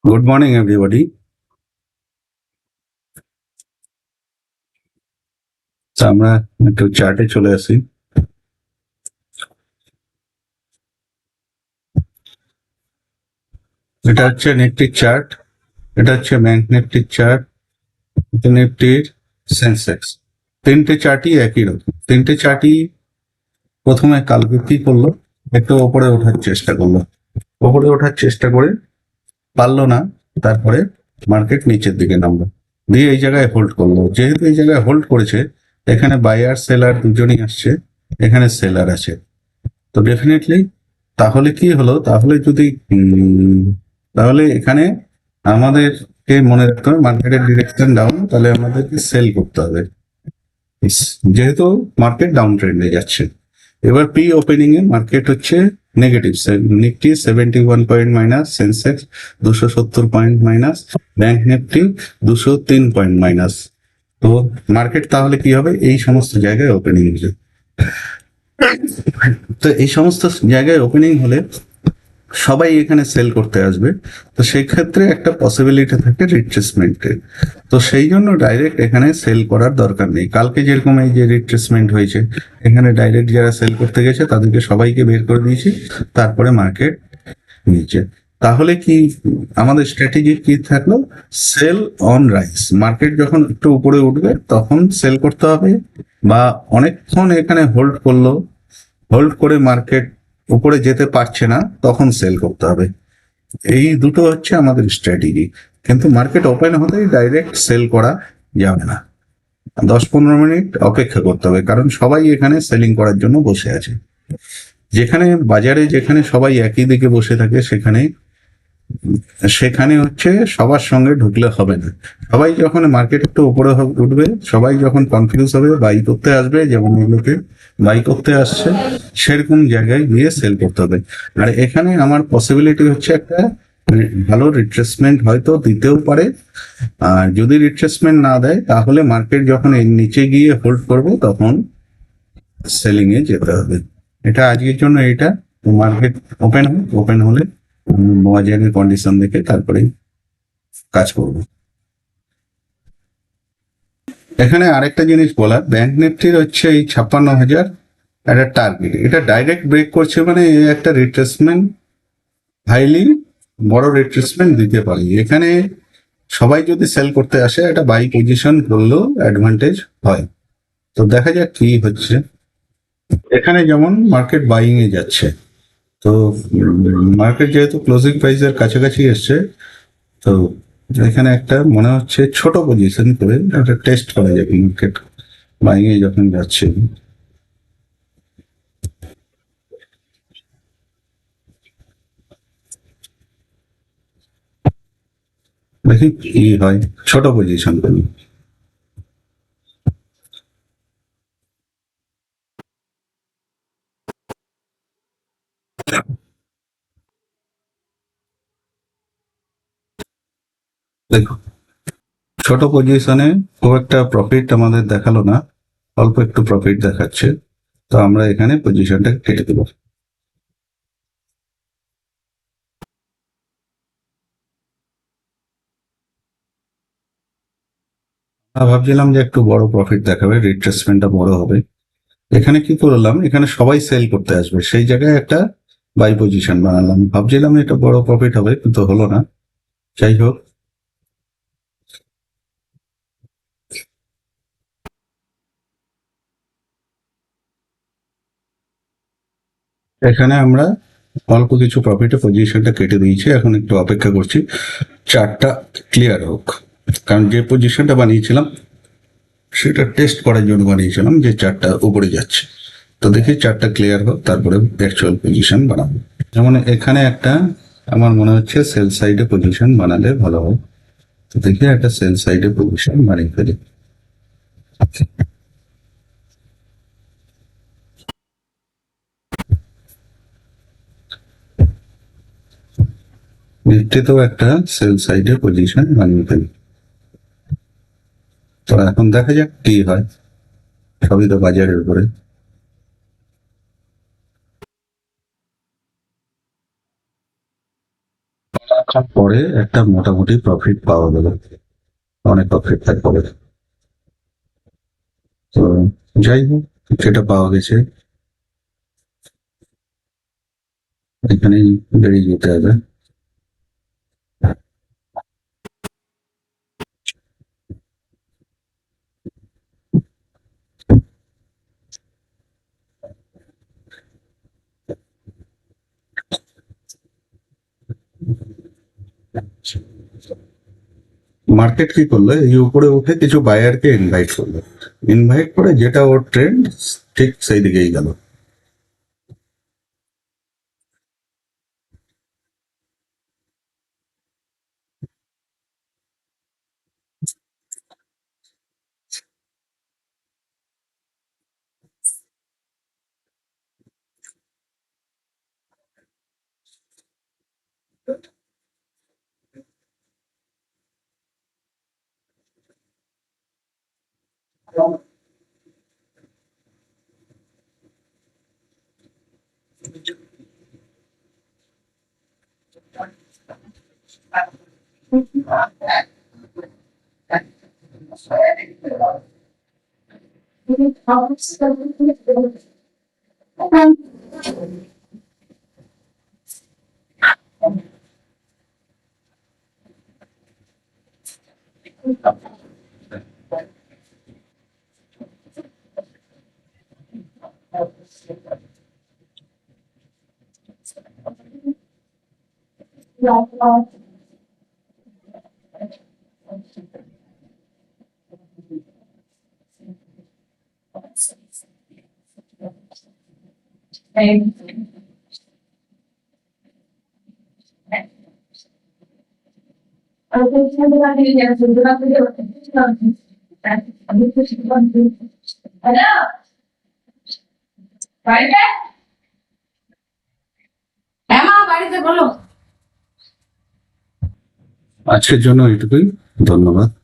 Good morning everybody. আমরা একটু চার্টে চলে আসি। এটা হচ্ছে নিফটির চার্ট, এটা হচ্ছে ব্যাংক নিফটির চার্ট, নিফটির সেন্সেক্স। তিনটে চার্টই একই রকম। তিনটে চার্টই প্রথমে কালকে কি করলো, একটু ওপরে ওঠার চেষ্টা করলো, ওপরে ওঠার চেষ্টা করে পারলো না, তারপরে মার্কেট নিচের দিকে নামলো, দিয়ে এই জায়গায় হোল্ড করলো। যেহেতু এই জায়গায় হোল্ড করেছে, এখানে বায়ার সেলার দুজনই আসছে, এখানে সেলার আছে, তো ডেফিনেটলি তাহলে কি হলো, তাহলে যদি তাহলে এখানে আমাদেরকে মনে রাখতে হবে মার্কেটের ডিরেকশন ডাউন, তাহলে আমাদেরকে সেল করতে হবে যেহেতু মার্কেট ডাউন ট্রেন্ডে যাচ্ছে। এবার প্রি ওপেনিং এ মার্কেট হচ্ছে negative, Nifty 71 point minus, Sensex 270 point minus, bank Nifty 203 point minus. তো মার্কেট তাহলে কি হবে, এই সমস্ত জায়গায় ওপেনিং হবে। তো এই সমস্ত জায়গায় ওপেনিং হলে সবাই এখানে সেল করতে আসবে, তো সেই ক্ষেত্রে একটা পসিবিলিটি থাকে রিট্রেসমেন্টের। তো সেই জন্য ডাইরেক্ট এখানে সেল করার দরকার নেই। কালকে যেরকম এই যে রিট্রেসমেন্ট হয়েছে, এখানে ডাইরেক্ট যারা সেল করতে গেছে তাদেরকে সবাইকে বের করে দিয়েছি, তারপরে মার্কেট নিচে। তাহলে কি আমাদের স্ট্র্যাটেজি কি থাকলো, সেল অন রাইস। মার্কেট যখন একটু উপরে উঠবে তখন সেল করতে হবে, বা অনেকক্ষণ এখানে হোল্ড করলো, হোল্ড করে মার্কেট উপরে যেতে পারছে না, তখন সেল করতে হবে। এই দুটো হচ্ছে আমাদের স্ট্র্যাটেজি। কিন্তু মার্কেট ওপেন হতেই ডাইরেক্ট সেল করা যাবে না, 10-15 মিনিট অপেক্ষা করতে হবে, কারণ সবাই এখানে সেলিং করার জন্য বসে আছে। যেখানে বাজারে যেখানে সবাই একই দিকে বসে থাকে, সেখানে সেখানে হচ্ছে সবার সঙ্গে ঢুকলে হবে না। সবাই যখন মার্কেট একটু উপরে উঠবে, সবাই যখন কনফিউজ হবে, বাই করতে আসবে, যেমন এগুলোকে বাই করতে আসছে, সেরকম জায়গায় গিয়ে সেল করতে হবে। আর এখানে আমার পসিবিলিটি হচ্ছে একটা ভালো রিট্রেসমেন্ট হয়তো দিতেও পারে, আর যদি রিট্রেসমেন্ট না দেয় তাহলে মার্কেট যখন এর নিচে গিয়ে হোল্ড করবে তখন সেলিং এ যেতে হবে। এটা আজকের জন্য এটা। মার্কেট ওপেন হলে বাজারের কন্ডিশন দেখে তারপরে কাজ করব। এখানে আরেকটা জিনিস বলার, ব্যাংক নিফটির হচ্ছে এই 56,000 একটা টার্গেট, এটা ডাইরেক্ট ব্রেক করছে মানে একটা রিট্রেসমেন্ট, হাইলি বড় রিট্রেসমেন্ট দিতে পারে। এখানে সবাই যদি সেল করতে আসে, একটা বাই পজিশন করলেও অ্যাডভান্টেজ হয়। তো দেখা যাক কি হচ্ছে। এখানে যেমন মার্কেট বাইং এ যাচ্ছে, তো মার্কেট যেহেতু ক্লোজিং প্রাইসের কাছাকাছি এসছে, তো এখানে একটা মনে হচ্ছে ছোট পজিশন করে একটা টেস্ট করা যাবে মার্কেট বাইং এ যখন যাচ্ছে। দেখি কি হয়, ছোট পজিশন করি। দেখো, ছোট পজিশনে খুব একটা প্রফিট আমাদের দেখালো না, অল্প একটু প্রফিট দেখাচ্ছে, তো আমরা এখানে পজিশনটা কেটে দেবো। ভাবছিলাম যে একটু বড় প্রফিট দেখাবে, রিট্রেসমেন্টটা বড় হবে। এখানে কি করলাম, এখানে সবাই সেল করতে আসবে, সেই জায়গায় একটা বাই পজিশন বানালাম, ভাবছিলাম এটা বড় প্রফিট হবে, কিন্তু হলো না। যাই হোক, এখানে আমরা অল্প কিছু প্রফিটে পজিশনটা কেটে দিয়েছি, এখন একটু অপেক্ষা করছি চার্টটা ক্লিয়ার হোক। কারণ যে পজিশনটা বানিয়েছিলাম সেটা টেস্ট করার জন্য বানিয়েছিলাম, যে চার্টটা উপরে যাচ্ছে। তো দেখি চার্টটা ক্লিয়ার হোক, তারপরে অ্যাকচুয়াল পজিশন বানাবো। যেমন এখানে একটা আমার মনে হচ্ছে সেল সাইডে পজিশন বানালে ভালো হয়, তো দেখি একটা সেল সাইডে পজিশন বানিয়ে ফেলি। নিফটিতেও একটা সেল সাইডে পজিশন বানিয়ে ফেলি। তো এখন দেখা যাক কি হয়, সবই তো বাজারের উপরে। পরে একটা মোটামুটি প্রফিট পাওয়া গেল, অনেক প্রফিট তারপরে। তো যাই হোক, যেটা পাওয়া গেছে এখানেই বেরিয়ে যেতে হবে। মার্কেট কি করলো, এই উপরে উঠে কিছু বায়ারকে ইনভাইট করলো, ইনভাইট করে যেটা ওর ট্রেন্ড ঠিক সেই দিকেই গেল। আজকের জন্য এটুকুই, ধন্যবাদ।